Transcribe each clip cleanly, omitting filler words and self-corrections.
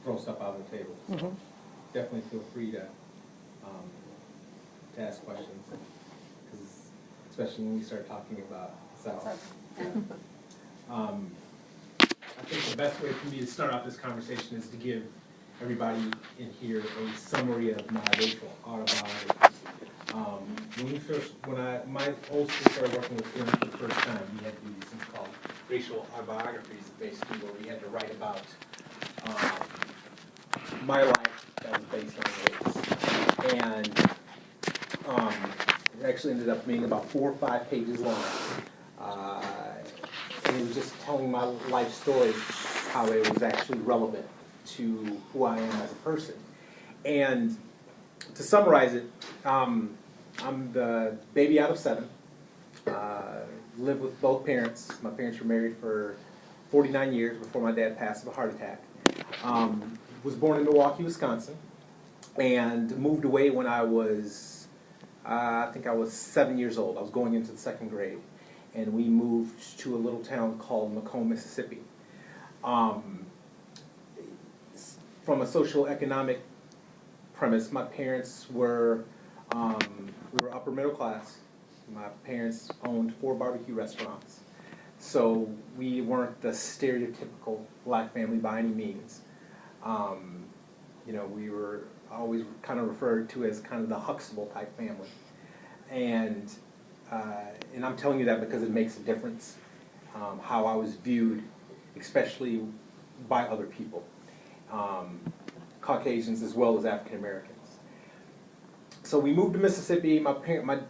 throw stuff out on the table. So definitely feel free to ask questions, because especially when we start talking about South. Yeah. I think the best way for me to start off this conversation is to give everybody in here a summary of my racial autobiography. When my old school started working with students for the first time, we had to do these things called racial autobiographies, basically where we had to write about my life that was based on race. And it actually ended up being about 4 or 5 pages long. And it was just telling my life story, how it was actually relevant to who I am as a person. And to summarize it, I'm the baby out of 7. Lived with both parents. My parents were married for 49 years before my dad passed of a heart attack. Was born in Milwaukee, Wisconsin, and moved away when I was, I think I was 7 years old. I was going into the 2nd grade. And we moved to a little town called Macomb, Mississippi. From a social economic premise, my parents were, we were upper middle class. My parents owned 4 barbecue restaurants. So we weren't the stereotypical black family by any means. You know, we were always kind of referred to as kind of the Huxtable type family. And I'm telling you that because it makes a difference, how I was viewed, especially by other people, Caucasians as well as African Americans. So we moved to Mississippi. My grandmother,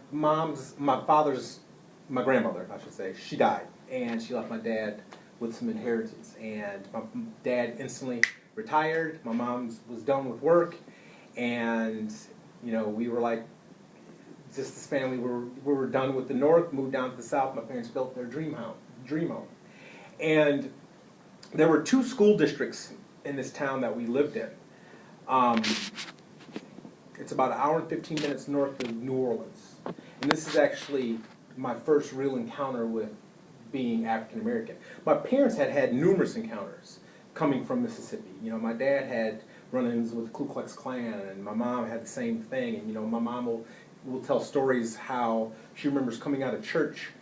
I should say, she died, and she left my dad with some inheritance. And my dad instantly retired. My mom was done with work, and you know, we were like, just this family, we were done with the North, moved down to the South. My parents built their dream home. And there were 2 school districts in this town that we lived in. It's about 1 hour and 15 minutes north of New Orleans. And this is actually my first real encounter with being African American. My parents had had numerous encounters coming from Mississippi. You know, my dad had run-ins with the Ku Klux Klan, and my mom had the same thing. And you know, my mom will tell stories how she remembers coming out of church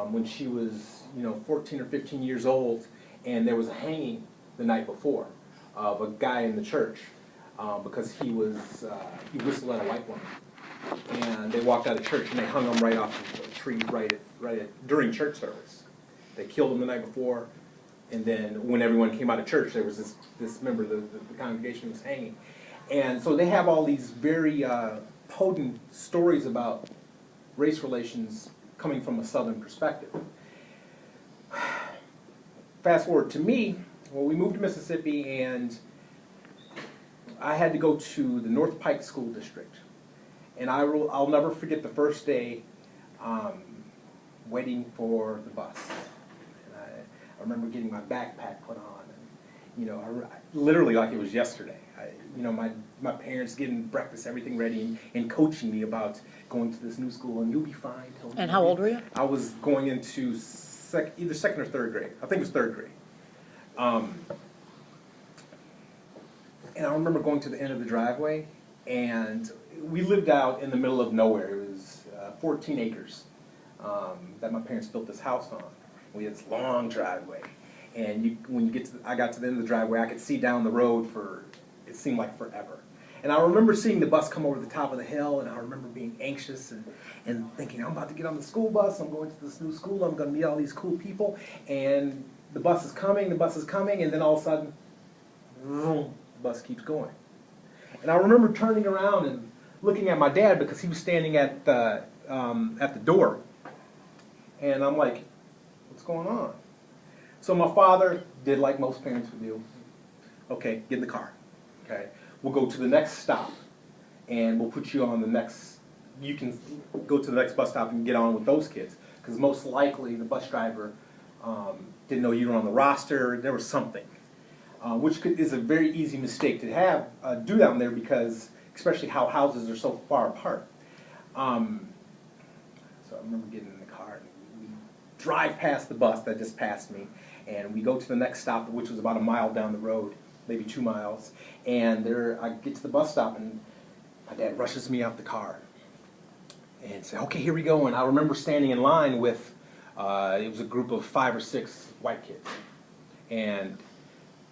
when she was, you know, 14 or 15 years old, and there was a hanging the night before of a guy in the church because he whistled at a white woman. And they walked out of church and they hung him right off the tree during church service. They killed him the night before, and then when everyone came out of church, there was this member of the congregation was hanging. And so they have all these very potent stories about race relations coming from a Southern perspective. Fast forward to me, well, we moved to Mississippi, and I had to go to the North Pike School District. And I'll never forget the first day waiting for the bus. And I remember getting my backpack put on, and you know, literally like it was yesterday. You know, my parents getting breakfast, everything ready, and coaching me about going to this new school, and you'll be fine. And how old were you? I was going into either 2nd or 3rd grade. I think it was 3rd grade. And I remember going to the end of the driveway, and we lived out in the middle of nowhere. It was 14 acres that my parents built this house on. We had this long driveway, and I got to the end of the driveway, I could see down the road it seemed like forever. And I remember seeing the bus come over the top of the hill, and I remember being anxious and thinking, I'm about to get on the school bus, I'm going to this new school, I'm going to meet all these cool people, and the bus is coming, and then all of a sudden, the bus keeps going. And I remember turning around and looking at my dad because he was standing at the door, and I'm like, what's going on? So my father did like most parents would do. Okay, get in the car. Okay, we'll go to the next stop, and we'll put you on the next. You can go to the next bus stop and get on with those kids, because most likely the bus driver didn't know you were on the roster. There was something, which is a very easy mistake to do down there, because especially how houses are so far apart. So I remember getting in the car, and we drive past the bus that just passed me, and we go to the next stop, which was about a mile down the road. maybe 2 miles. And there, I get to the bus stop, and my dad rushes me out the car and said, "Okay, here we go." And I remember standing in line with, it was a group of 5 or 6 white kids. And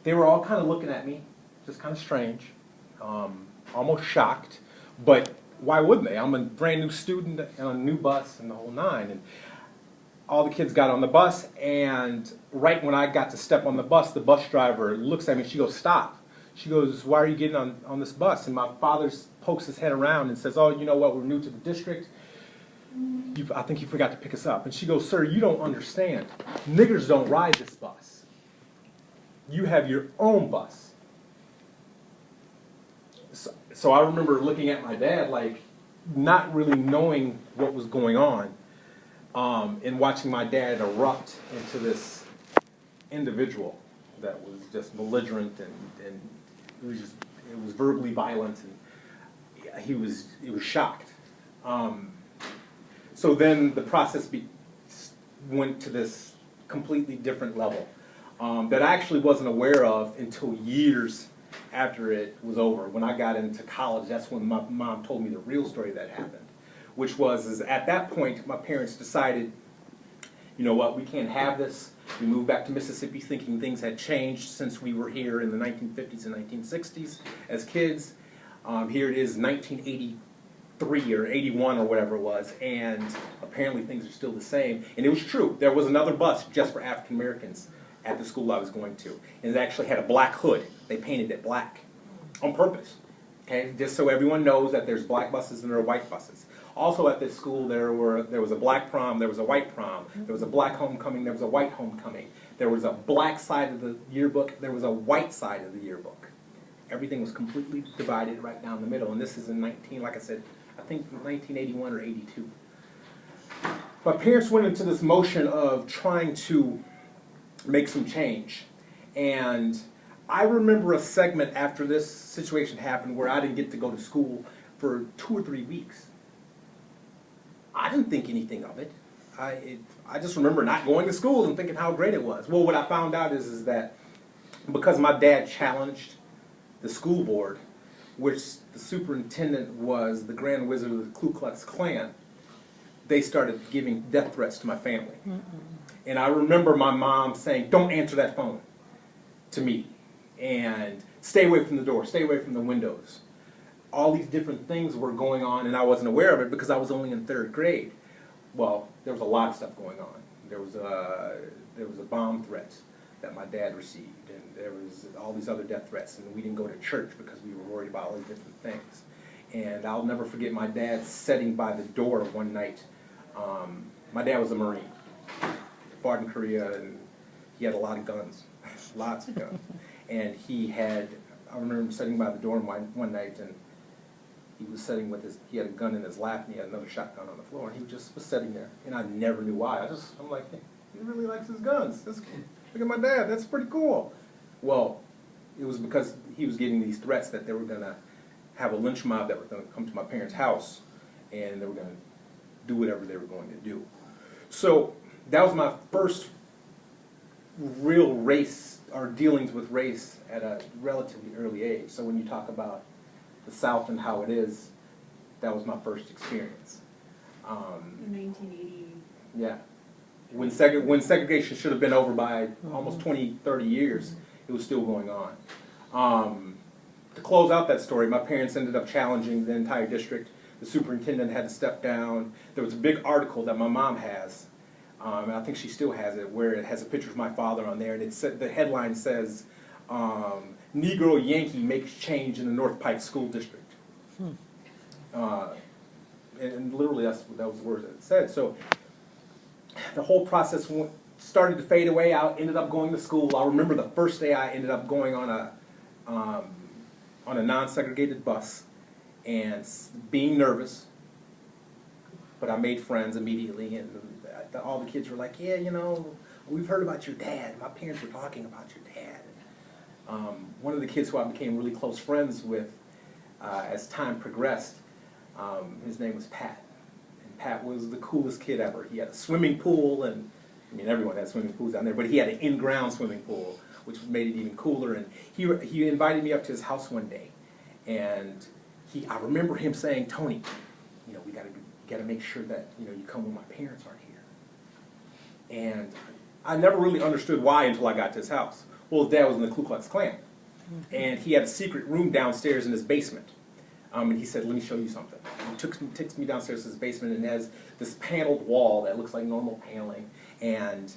they were all kind of looking at me, just kind of strange, almost shocked. But why wouldn't they? I'm a brand new student on a new bus and the whole nine. And all the kids got on the bus, and right when I got to step on the bus driver looks at me and she goes, "Stop." She goes, "Why are you getting on this bus?" And my father pokes his head around and says, "Oh, you know what, we're new to the district. I think you forgot to pick us up." And she goes, "Sir, you don't understand. Niggers don't ride this bus. You have your own bus." So I remember looking at my dad, like, not really knowing what was going on, and watching my dad erupt into this individual that was just belligerent, and it was verbally violent, and it was shocked. So then the process went to this completely different level that I actually wasn't aware of until years after it was over. When I got into college, that's when my mom told me the real story that happened, which was at that point my parents decided, you know what, we can't have this. We moved back to Mississippi thinking things had changed since we were here in the 1950s and 1960s as kids. Here it is 1983 or 81 or whatever it was, and apparently things are still the same. And it was true. There was another bus just for African Americans at the school I was going to. And it actually had a black hood. They painted it black on purpose, okay? Just so everyone knows that there's black buses and there are white buses. Also at this school there was a black prom, there was a white prom, there was a black homecoming, there was a white homecoming. There was a black side of the yearbook, there was a white side of the yearbook. Everything was completely divided right down the middle. And this is in like I said, I think 1981 or 82. My parents went into this motion of trying to make some change. And I remember a segment after this situation happened where I didn't get to go to school for 2 or 3 weeks. I didn't think anything of it. I just remember not going to school and thinking how great it was. Well, what I found out is that because my dad challenged the school board, which the superintendent was the Grand Wizard of the Ku Klux Klan, they started giving death threats to my family. And I remember my mom saying, "Don't answer that phone," to me. And stay away from the door, stay away from the windows. All these different things were going on, and I wasn't aware of it because I was only in 3rd grade. Well, there was a lot of stuff going on. There was a bomb threat that my dad received, and there was all these other death threats, and we didn't go to church because we were worried about all these different things. And I'll never forget my dad sitting by the door one night. My dad was a Marine, fought in Korea, and he had a lot of guns, lots of guns. And I remember him sitting by the door one night, and he was sitting he had a gun in his lap, and he had another shotgun on the floor, and he was sitting there. And I never knew why. I'm like, hey, he really likes his guns. Look at my dad, that's pretty cool. Well, it was because he was getting these threats that they were going to have a lynch mob that were going to come to my parents' house, and they were going to do whatever they were going to do. So that was my first real race, or dealings with race, at a relatively early age. So when you talk about the South and how it is, that was my first experience. In 1980. Yeah. When segregation should have been over by almost 20, 30 years, it was still going on. To close out that story, my parents ended up challenging the entire district. The superintendent had to step down. There was a big article that my mom has, and I think she still has it, where it has a picture of my father on there, and the headline says, "Negro Yankee makes change in the North Pike School District." And literally that was the words that it said. So the whole process started to fade away. I ended up going to school. I remember the first day I ended up going on a non-segregated bus and being nervous, but I made friends immediately, and all the kids were like, "Yeah, you know, we've heard about your dad. My parents were talking about your dad." One of the kids who I became really close friends with as time progressed, his name was Pat. And Pat was the coolest kid ever. He had a swimming pool, and I mean, everyone had swimming pools down there, but he had an in-ground swimming pool which made it even cooler. And he invited me up to his house one day, and I remember him saying, "Tony, you know, we gotta make sure that, you know, you come when my parents aren't here." And I never really understood why until I got to his house. Well, his dad was in the Ku Klux Klan, and he had a secret room downstairs in his basement. And he said, "Let me show you something." And he takes me downstairs to his basement, and it has this paneled wall that looks like normal paneling. And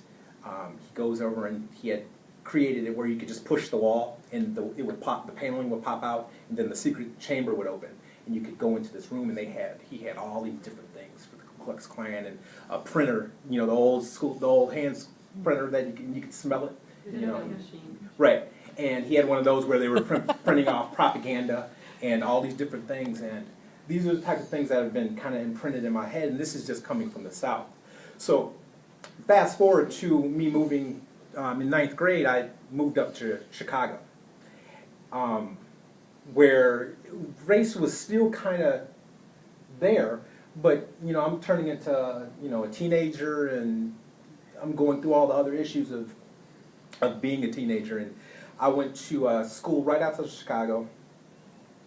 he goes over, and he had created it where you could just push the wall, and the paneling would pop out, and then the secret chamber would open, and you could go into this room. And he had all these different things for the Ku Klux Klan, and a printer, you know, the old hands printer that you could smell it, you know, right. And he had one of those where they were printing off propaganda and all these different things. And these are the type of things that have been kind of imprinted in my head, and this is just coming from the South. So fast forward to me moving in 9th grade, I moved up to Chicago, where race was still kind of there, but, you know, I'm turning into, you know, a teenager, and I'm going through all the other issues of being a teenager. And I went to school right outside of Chicago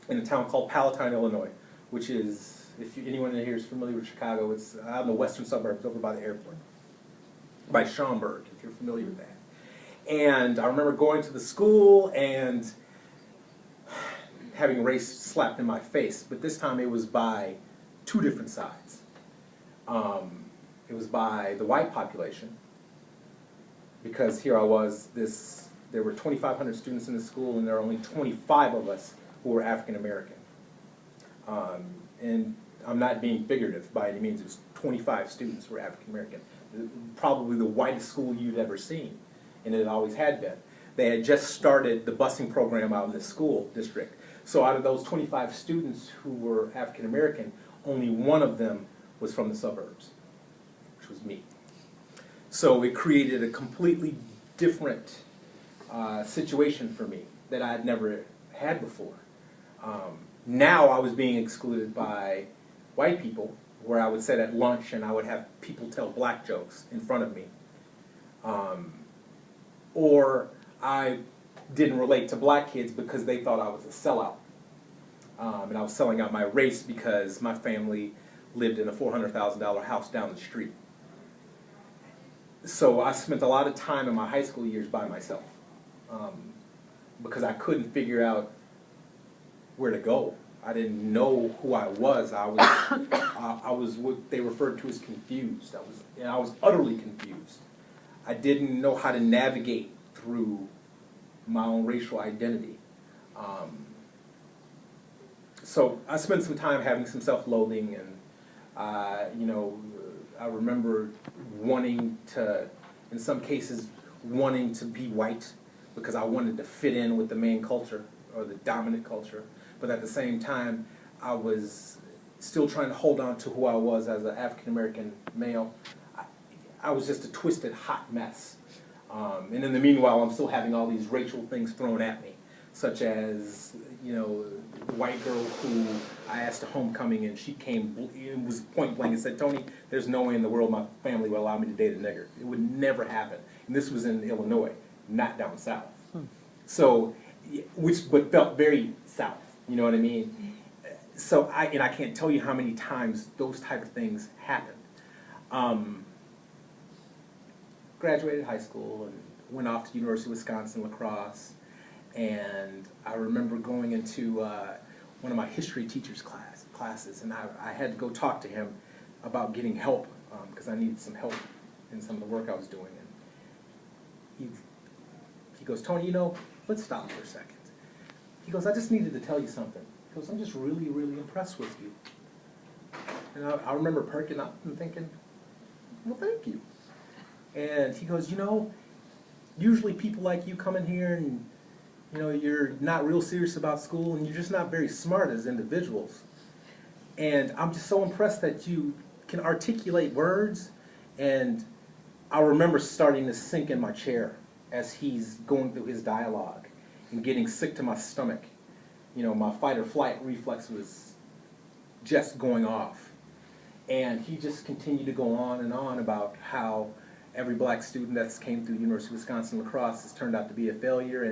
in a town called Palatine, Illinois, which is, if anyone in here is familiar with Chicago, it's out in the western suburbs over by the airport, by Schaumburg, if you're familiar with that. And I remember going to the school and having race slapped in my face, but this time it was by two different sides. It was by the white population, because here I was, there were 2,500 students in the school, and there were only 25 of us who were African American. And I'm not being figurative by any means. It was 25 students who were African American. Probably the whitest school you'd ever seen, and it always had been. They had just started the busing program out in the school district. So out of those 25 students who were African American, only one of them was from the suburbs, which was me. So it created a completely different situation for me that I had never had before. Now I was being excluded by white people, where I would sit at lunch and I would have people tell black jokes in front of me. Or I didn't relate to black kids because they thought I was a sellout. And I was selling out my race because my family lived in a $400,000 house down the street. So I spent a lot of time in my high school years by myself, because I couldn't figure out where to go. I didn't know who I was. I was what they referred to as confused. I was utterly confused. I didn't know how to navigate through my own racial identity. So I spent some time having some self-loathing, and you know, I remember wanting to, in some cases, wanting to be white because I wanted to fit in with the main culture or the dominant culture. But at the same time, I was still trying to hold on to who I was as an African-American male. I was just a twisted, hot mess. And in the meanwhile, I'm still having all these racial things thrown at me, such as, you know, the white girl who I asked to homecoming, and she came, it was point blank, and said, "Tony, there's no way in the world my family will allow me to date a nigger. It would never happen." And this was in Illinois, not down south. So, but felt very south, you know what I mean? So I can't tell you how many times those type of things happened. Graduated high school and went off to University of Wisconsin, La Crosse, and I remember going into one of my history teacher's classes, and I had to go talk to him about getting help, because I needed some help in some of the work I was doing. And he goes, "Tony, you know, let's stop for a second." He goes, "I just needed to tell you something." He goes, "I'm just really, really impressed with you." And I remember perking up and thinking, "Well, thank you." And he goes, "You know, usually people like you come in here and, you know, you're not real serious about school and you're just not very smart as individuals. And I'm just so impressed that you can articulate words." And I remember starting to sink in my chair as he's going through his dialogue and getting sick to my stomach. You know, my fight or flight reflex was just going off. And he just continued to go on and on about how every black student that's came through University of Wisconsin lacrosse has turned out to be a failure,